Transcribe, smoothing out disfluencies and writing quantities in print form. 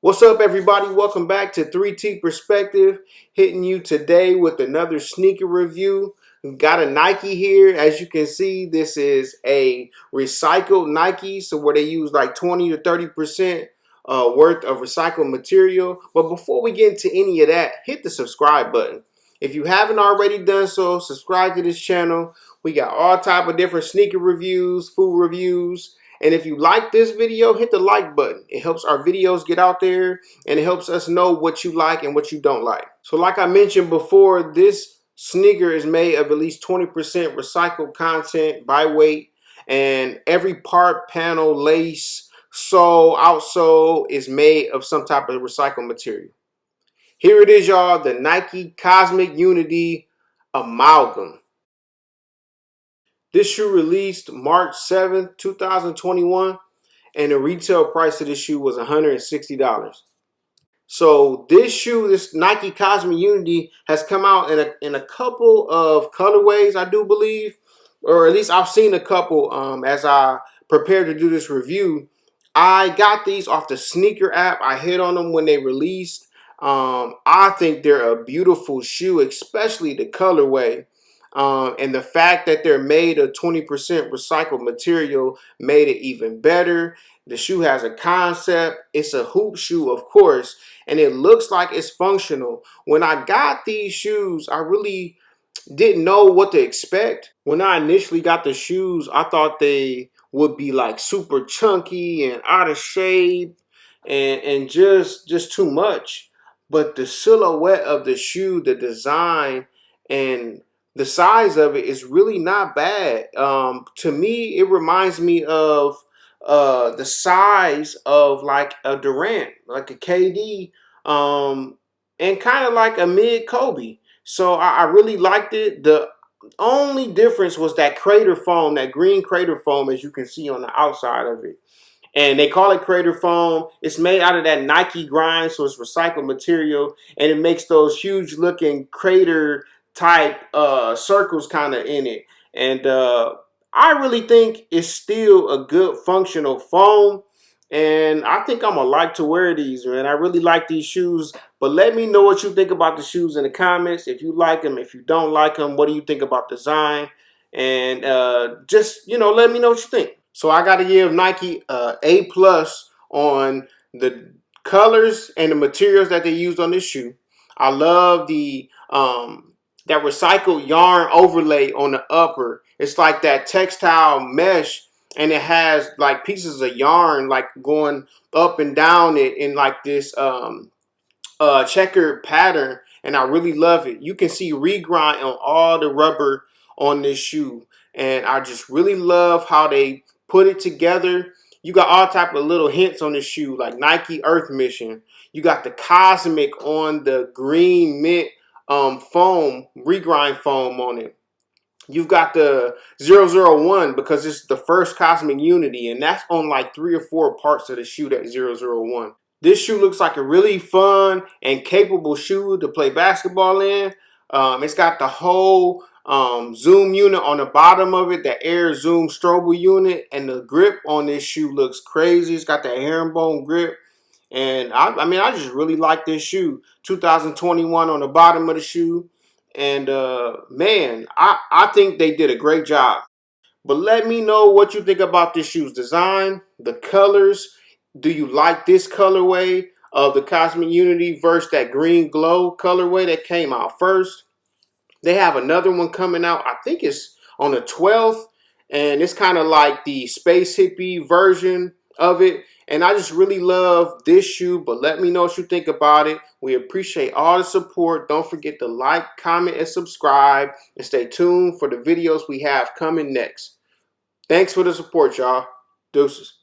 What's up, everybody? Welcome back to 3T Perspective, hitting you today with another sneaker review. We've got a Nike here. As you can see, this is a recycled Nike, so where they use like 20 to 30% worth of recycled material. But before we get into any of that, hit the subscribe button. If you haven't already done so, subscribe to this channel. We got all type of different sneaker reviews, food reviews. And if you like this video, hit the like button. It helps our videos get out there and it helps us know what you like and what you don't like. So like I mentioned before, this sneaker is made of at least 20% recycled content by weight, and every part, panel, lace, sole, outsole is made of some type of recycled material. Here it is, y'all, the Nike Cosmic Unity Amalgam. This shoe released March 7th, 2021, and the retail price of this shoe was $160. So this shoe, this Nike Cosmic Unity, has come out in a couple of colorways, I do believe, or at least I've seen a couple as I prepared to do this review. I got these off the sneaker app. I hit on them when they released. I think they're a beautiful shoe, especially the colorway. And the fact that they're made of 20% recycled material made it even better. The shoe has a concept. It's a hoop shoe, of course, and it looks like it's functional. When I got these shoes, I really didn't know what to expect. When I initially got the shoes, I thought they would be like super chunky and out of shape and just too much. But the silhouette of the shoe, the design, and the size of it is really not bad. To me, it reminds me of the size of like a Durant, like a KD, and kind of like a mid Kobe. So I really liked it. The only difference was that crater foam, that green crater foam, as you can see on the outside of it. And they call it crater foam. It's made out of that Nike grind, so it's recycled material, and it makes those huge looking crater type circles kind of in it. And I really think it's still a good functional foam. And I think I'm gonna like to wear these, man. I really like these shoes. But let me know what you think about the shoes in the comments. If you like them, if you don't like them, what do you think about design? And just, let me know what you think. So I got to give Nike A plus on the colors and the materials that they used on this shoe. I love the that recycled yarn overlay on the upper. It's like that textile mesh, and it has like pieces of yarn like going up and down it in like this checkered pattern, and I really love it. You can see regrind on all the rubber on this shoe, and I just really love how they put it together. You got all type of little hints on the shoe, like Nike Earth Mission. You got the Cosmic on the green mint foam, regrind foam on it. You've got the 001 because it's the first Cosmic Unity, and that's on like 3 or 4 parts of the shoe, that 001. This shoe looks like a really fun and capable shoe to play basketball in. It's got the whole zoom unit on the bottom of it, the air zoom strobe unit, and the grip on this shoe looks crazy. It's got that herringbone grip. And I mean, I just really like this shoe. 2021 on the bottom of the shoe. And man, I think they did a great job. But let me know what you think about this shoe's design, the colors. Do you like this colorway of the Cosmic Unity versus that green glow colorway that came out first? They have another one coming out. I think it's on the 12th. And it's kind of like the space hippie version of it. And I just really love this shoe. But let me know what you think about it. We appreciate all the support. Don't forget to like, comment, and subscribe. And stay tuned for the videos we have coming next. Thanks for the support, y'all. Deuces.